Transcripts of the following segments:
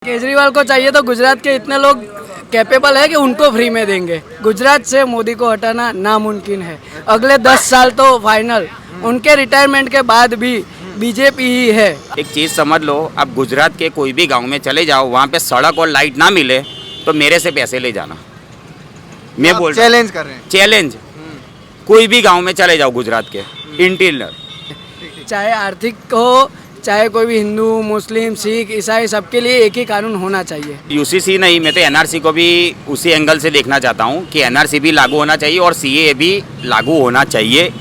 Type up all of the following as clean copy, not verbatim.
केजरीवाल को चाहिए तो गुजरात के इतने लोग कैपेबल है कि उनको फ्री में देंगे। गुजरात से मोदी को हटाना नामुमकिन है। अगले 10 साल तो फाइनल, उनके रिटायरमेंट के बाद भी बीजेपी ही है। एक चीज़ समझ लो, आप गुजरात के कोई भी गांव में चले जाओ, वहाँ पे सड़क और लाइट ना मिले तो मेरे से पैसे ले जाना। मैं बोल रहा हूँ, चैलेंज कर रहे हैं। चैलेंज, कोई भी गांव में चले जाओ गुजरात के इंटीरियर, चाहे आर्थिक हो, चाहे कोई भी हिंदू, मुस्लिम, सिख, ईसाई, सबके लिए एक ही कानून होना चाहिए। यूसीसी नहीं, मैं तो एनआरसी को भी उसी एंगल से देखना चाहता हूँ कि एनआरसी भी लागू होना चाहिए और सीएए भी लागू होना चाहिए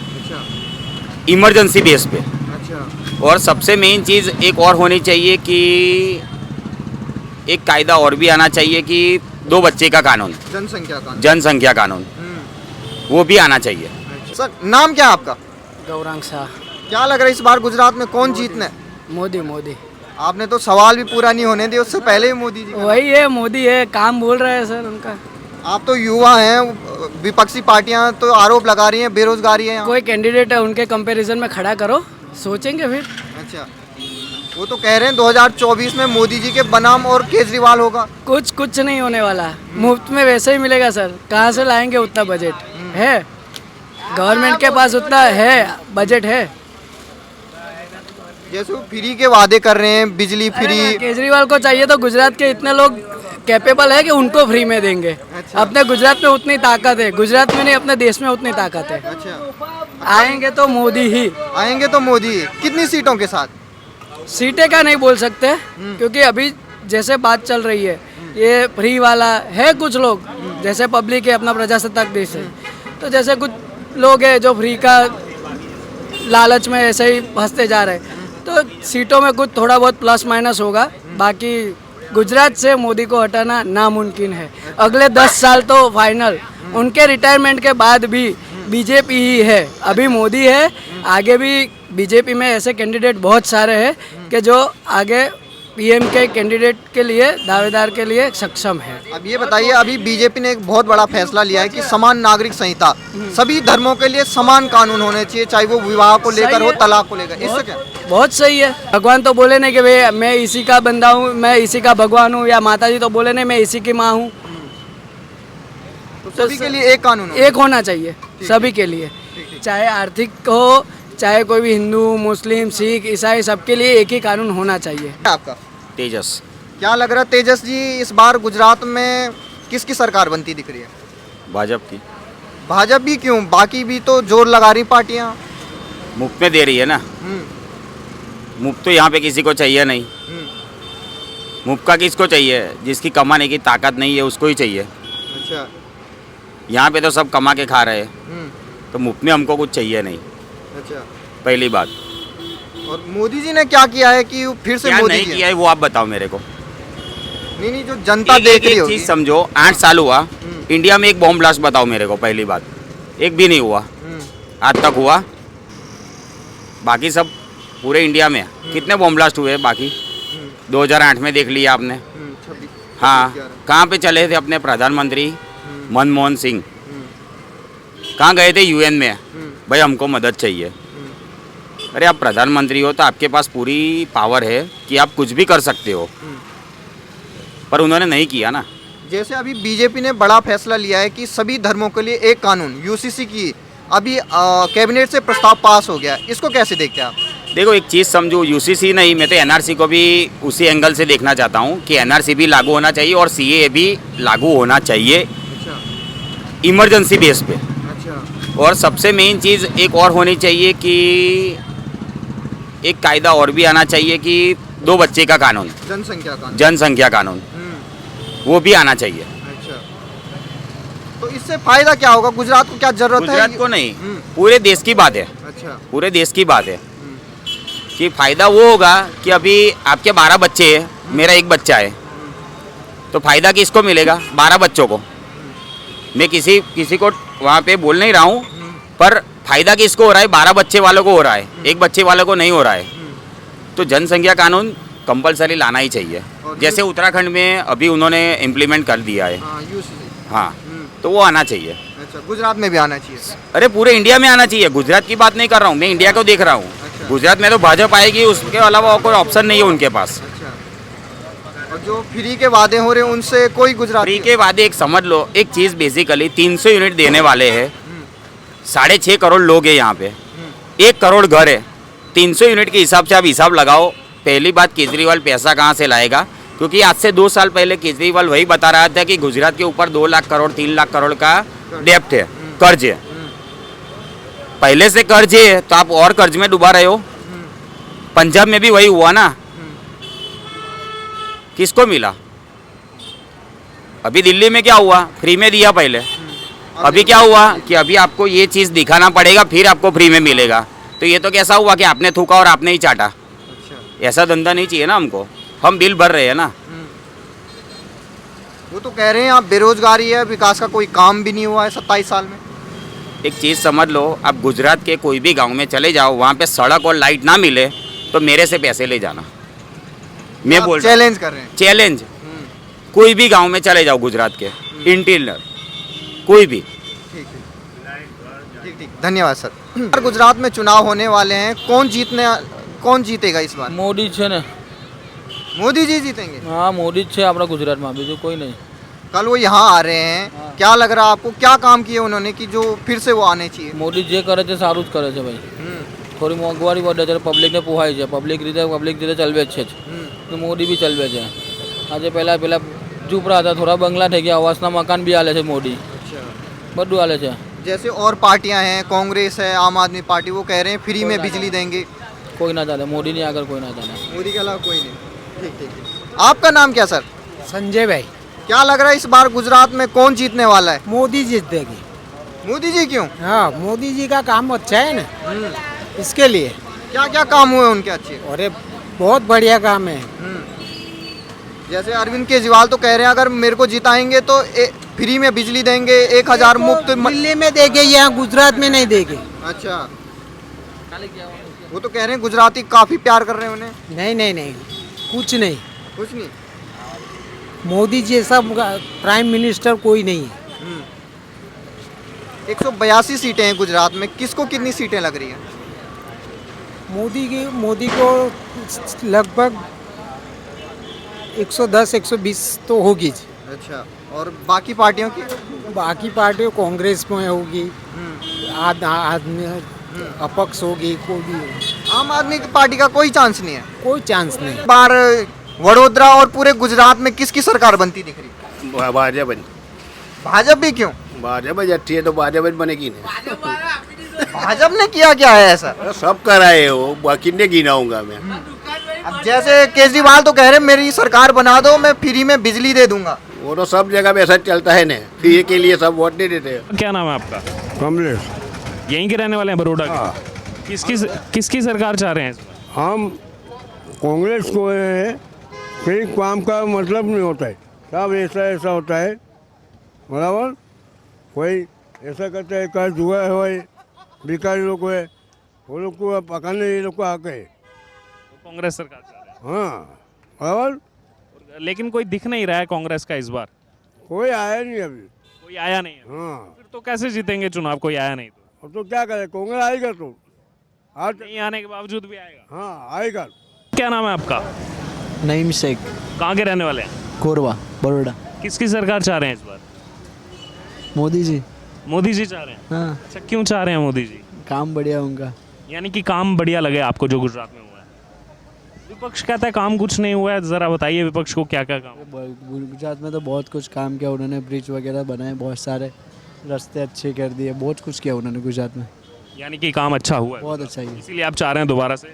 इमरजेंसी बेस पे। और सबसे मेन चीज़ एक और होनी चाहिए कि एक कायदा और भी आना चाहिए कि 2 बच्चे का कानून, जनसंख्या कानून, वो भी आना चाहिए। सर, नाम क्या है आपका? गौरांग शाह। क्या लग रहा है इस बार गुजरात में कौन जीतने? मोदी मोदी। आपने तो सवाल भी पूरा नहीं होने दिया, उससे पहले ही मोदी जी का। वही है, मोदी है, काम बोल रहे हैं सर उनका। आप तो युवा हैं, विपक्षी पार्टियां तो आरोप लगा रही हैं बेरोजगारी है यहाँ। कोई कैंडिडेट है उनके कंपैरिजन में खड़ा करो, सोचेंगे फिर। अच्छा, वो तो कह रहे हैं 2024 में मोदी जी के बनाम और केजरीवाल होगा। कुछ नहीं होने वाला, मुफ्त में वैसे ही मिलेगा सर। कहाँ से लाएंगे उतना बजट है? गवर्नमेंट के पास उतना है, बजट है। जैसे वो फ्री के वादे कर रहे हैं, बिजली फ्री। केजरीवाल को चाहिए तो गुजरात के इतने लोग कैपेबल है कि उनको फ्री में देंगे। अच्छा। अपने गुजरात में उतनी ताकत है, गुजरात में नहीं अपने देश में उतनी ताकत है। अच्छा, आएंगे तो मोदी ही आएंगे तो मोदी। कितनी सीटों के साथ? सीटें का नहीं बोल सकते, क्योंकि अभी जैसे बात चल रही है, ये फ्री वाला है। कुछ लोग जैसे पब्लिक है, अपना प्रजासत्ताक देश है, तो जैसे कुछ लोग हैं जो फ्री का लालच में ऐसे ही फंसते जा रहे हैं, तो सीटों में कुछ थोड़ा बहुत प्लस माइनस होगा। बाकी गुजरात से मोदी को हटाना नामुमकिन है। अगले 10 साल तो फाइनल, उनके रिटायरमेंट के बाद भी बीजेपी ही है। अभी मोदी है, आगे भी बीजेपी में ऐसे कैंडिडेट बहुत सारे हैं कि जो आगे पीएम के कैंडिडेट के लिए, दावेदार के लिए सक्षम है। अब ये बताइए, अभी बीजेपी ने एक बहुत बड़ा फैसला लिया है कि समान नागरिक संहिता, सभी धर्मों के लिए समान कानून होने चाहिए, चाहे वो विवाह को लेकर हो, तलाक को लेकर। इससे क्या? बहुत सही है। भगवान तो बोले नहीं कि भाई मैं इसी का बंदा हूँ, मैं इसी का भगवान हूँ, या माता जी तो बोले नहीं मैं इसी की माँ हूँ। तो सभी के लिए एक कानून एक होना चाहिए, सभी के लिए, चाहे आर्थिक हो, चाहे कोई भी हिंदू, मुस्लिम, सिख, ईसाई, सबके लिए एक ही कानून होना चाहिए। आपका तेजस। क्या लग रहा है तेजस जी, इस बार गुजरात में किसकी सरकार बनती दिख रही है? भाजपा की। भाजपा भी क्यों? बाकी भी तो जोर लगा रही पार्टियां। मुफ्त में दे रही है ना, मुफ्त तो यहाँ पे किसी को चाहिए नहीं। मुफ्त का किसको चाहिए? जिसकी कमाने की ताकत नहीं है उसको ही चाहिए। अच्छा। यहाँ पे तो सब कमा के खा रहे हैं, तो मुफ्त में हमको कुछ चाहिए नहीं। अच्छा। पहली बात। और मोदी जी ने क्या किया है कि फिर से क्या मोदी नहीं जी किया है वो आप बताओ मेरे को। नहीं, जो जनता देख रही होगी। चीज समझो, 8 साल हुआ, इंडिया में एक बॉम्ब ब्लास्ट बताओ मेरे को। पहली बात, एक भी नहीं हुआ आज तक। हुआ बाकी सब पूरे इंडिया में कितने बॉम्ब ब्लास्ट हुए? बाकी 2008 में देख लिया आपने। हाँ, कहाँ पे चले थे अपने प्रधानमंत्री मनमोहन सिंह? कहाँ गए थे? यूएन में। भाई हमको मदद चाहिए। अरे आप प्रधानमंत्री हो तो आपके पास पूरी पावर है कि आप कुछ भी कर सकते हो, पर उन्होंने नहीं किया ना। जैसे अभी बीजेपी ने बड़ा फैसला लिया है कि सभी धर्मों के लिए एक कानून, यूसीसी की अभी कैबिनेट से प्रस्ताव पास हो गया है, इसको कैसे देखते हैं आप? देखो एक चीज़ समझो, यूसीसी नहीं, मैं तो एनआरसी को भी उसी एंगल से देखना चाहता हूँ कि एनआरसी भी लागू होना चाहिए और सीएए भी लागू होना चाहिए इमरजेंसी बेस पे। अच्छा। और सबसे मेन चीज़ एक और होनी चाहिए कि एक कायदा और भी आना चाहिए कि 2 बच्चे का कानून, जनसंख्या कानून, वो भी आना चाहिए। अच्छा। तो इससे फायदा क्या होगा? गुजरात को क्या जरूरत है? गुजरात को नहीं, पूरे देश की बात है। अच्छा। पूरे देश की बात है कि फायदा वो होगा कि अभी आपके 12 बच्चे हैं, मेरा एक बच्चा है, तो फायदा किसको मिलेगा? 12 बच्चों को। मैं किसी को वहाँ पे बोल नहीं रहा हूँ, पर फायदा किसको हो रहा है? 12 बच्चे वालों को हो रहा है, एक बच्चे वालों को नहीं हो रहा है। तो जनसंख्या कानून कंपलसरी लाना ही चाहिए। जैसे उत्तराखंड में अभी उन्होंने इम्प्लीमेंट कर दिया है। हाँ, तो वो आना चाहिए। अच्छा, गुजरात में भी आना चाहिए। अरे पूरे इंडिया में आना चाहिए। गुजरात की बात नहीं कर रहा हूँ, मैं इंडिया को देख रहा हूँ। गुजरात में तो भाजपा आएगी, उसके अलावा और कोई ऑप्शन नहीं है उनके पास। अच्छा। और जो फ्री के वादे हो रहे हैं उनसे कोई गुजराती फ्री के वादे एक समझ लो, एक चीज़ बेसिकली 300 यूनिट देने वाले हैं, 6.5 करोड़ लोग हैं यहाँ पे, 1 करोड़ घर है, 300 यूनिट के हिसाब से आप हिसाब लगाओ। पहली बात, केजरीवाल पैसा कहाँ से लाएगा? क्योंकि आज से 2 साल पहले केजरीवाल वही बता रहा था कि गुजरात के ऊपर 2 लाख करोड़ 3 लाख करोड़ का डेप्ट है, कर्ज है। पहले से कर्ज है तो आप और कर्ज में डुबा रहे हो। पंजाब में भी वही हुआ ना, किसको मिला? अभी दिल्ली में क्या हुआ? फ्री में दिया पहले, अभी क्या हुआ कि अभी आपको ये चीज़ दिखाना पड़ेगा फिर आपको फ्री में मिलेगा। तो ये तो कैसा हुआ कि आपने थूका और आपने ही चाटा। ऐसा धंधा नहीं चाहिए ना हमको, हम बिल भर रहे हैं ना। वो तो कह रहे हैं आप बेरोजगारी है, विकास का कोई काम भी नहीं हुआ है 27 साल में। एक चीज़ समझ लो, आप गुजरात के कोई भी गांव में चले जाओ, वहाँ पे सड़क और लाइट ना मिले तो मेरे से पैसे ले जाना। मैं बोल रहा हूँ, चैलेंज कर रहे हैं। चैलेंज, कोई भी गांव में चले जाओ गुजरात के, इंटीरियर कोई भी। ठीक ठीक, धन्यवाद सर। गुजरात में चुनाव होने वाले हैं, कौन जीतेगा इस बार? મોદી છે ને, मोदी जी जीतेंगे। હા મોદી જ છે આપણા ગુજરાતમાં, બીજું કોઈ નહીં। कल वो यहाँ आ रहे हैं, क्या लग रहा है आपको, क्या काम किए उन्होंने कि जो फिर से वो आने चाहिए? મોદી જે કરે છે સારું જ કરે છે ભાઈ। થોડી મોંઘવારી વધે છે, પબ્લિકને પોહાય છે, પબ્લિક રીતે ચલવે જ છે તો મોદી બી ચલવે છે। આજે પહેલા ઝૂંપડા હતા, થોડા બંગલા થઈ ગયા, આવાસના મકાન બી આલે છે મોદી, બધું આલે છે। जैसे और पार्टियां हैं, कांग्रेस है, आम आदमी पार्टी, वो कह रहे हैं फ्री में बिजली देंगे। કોઈ ના ચાલે, મોદી ની આગળ કોઈ ના ચાલે। मोदी के अलावा कोई नहीं। ठीक ठीक। आपका नाम क्या सर? संजय भाई। क्या लग रहा है इस बार गुजरात में कौन जीतने वाला है? मोदी जीतेगी। मोदी जी क्यों? हाँ, मोदी जी का काम अच्छा है ना, इसके लिए। क्या क्या काम हुए उनके अच्छे? अरे बहुत बढ़िया काम है। जैसे अरविंद केजरीवाल तो कह रहे हैं अगर मेरे को जिताएंगे तो फ्री में बिजली देंगे, 1000 मुफ्त दिल्ली में देंगे, यहाँ गुजरात में नहीं देंगे। अच्छा, वो तो कह रहे हैं गुजराती काफी प्यार कर रहे हैं उन्हें। नहीं नहीं नहीं, कुछ नहीं। कुछ नहीं। मोदी जैसा प्राइम मिनिस्टर कोई नहीं है। 182 सीटें हैं गुजरात में, किसको कितनी सीटें लग रही हैं? मोदी को लगभग 110-120 तो होगी। अच्छा, और बाकी पार्टियों की? बाकी पार्टियों कांग्रेस में होगी, अपक्ष होगी, कोई भी होगी। आम आदमी की पार्टी का कोई चांस नहीं है। कोई चांस नहीं। इस बार वडोदरा और पूरे गुजरात में किसकी सरकार बनती दिख रही? भाजपा भाजपा भी क्यों? भाजपा अच्छी है तो भाजपा बनेगी नहीं। भाजपा ने किया क्या है ऐसा? सब कराए हो, बाकी ने गिनाऊंगा मैं। अब जैसे केजरीवाल तो कह रहे मेरी सरकार बना दो, मैं फ्री में बिजली दे दूंगा। वो तो सब जगह में ऐसा चलता है ना, फ्री के लिए सब वोट नहीं देते। क्या नाम है आपका? कमलेश। यहीं के रहने वाले हैं, बड़ौदा के? किसकी सरकार चाह रहे हैं इस बार? हम कांग्रेस को है, कई काम का मतलब नहीं होता है, सब ऐसा होता है, बराबर। कोई ऐसा करता है, कल जुआ है, भिखारी लोग है, वो लोग को पकाने ये लोग को आके है। कांग्रेस सरकार चाह रहे हैं, हाँ बराबर। लेकिन कोई दिख नहीं रहा है कांग्रेस का इस बार। कोई आया नहीं अभी। कोई आया नहीं है, हाँ, फिर तो कैसे जीतेंगे चुनाव? कोई आया नहीं तो अब तो क्या करे, कांग्रेस आएगा तो आज। नहीं आने के बावजूद भी आएगा। हाँ आएगा। क्या नाम है आपका? नईम शेख, कहाँ के रहने वाले हैं? कोरबा, बड़ोड़ा। किसकी सरकार चाह रहे हैं इस बार? मोदी जी। मोदी जी चाह रहे हैं। हाँ, अच्छा, क्यों चाह रहे हैं मोदी जी? काम बढ़िया उनका। यानी कि काम बढ़िया लगे आपको जो गुजरात में हुआ है? विपक्ष कहता है काम कुछ नहीं हुआ है, जरा बताइए विपक्ष को क्या क्या काम? गुजरात में तो बहुत कुछ काम किया उन्होंने, ब्रिज वगैरह बनाए, बहुत सारे रास्ते अच्छे कर दिए, बहुत कुछ किया उन्होंने गुजरात में। यानी कि काम अच्छा हुआ है, बहुत अच्छा ही है। इसीलिए आप चाह रहे हैं दोबारा से?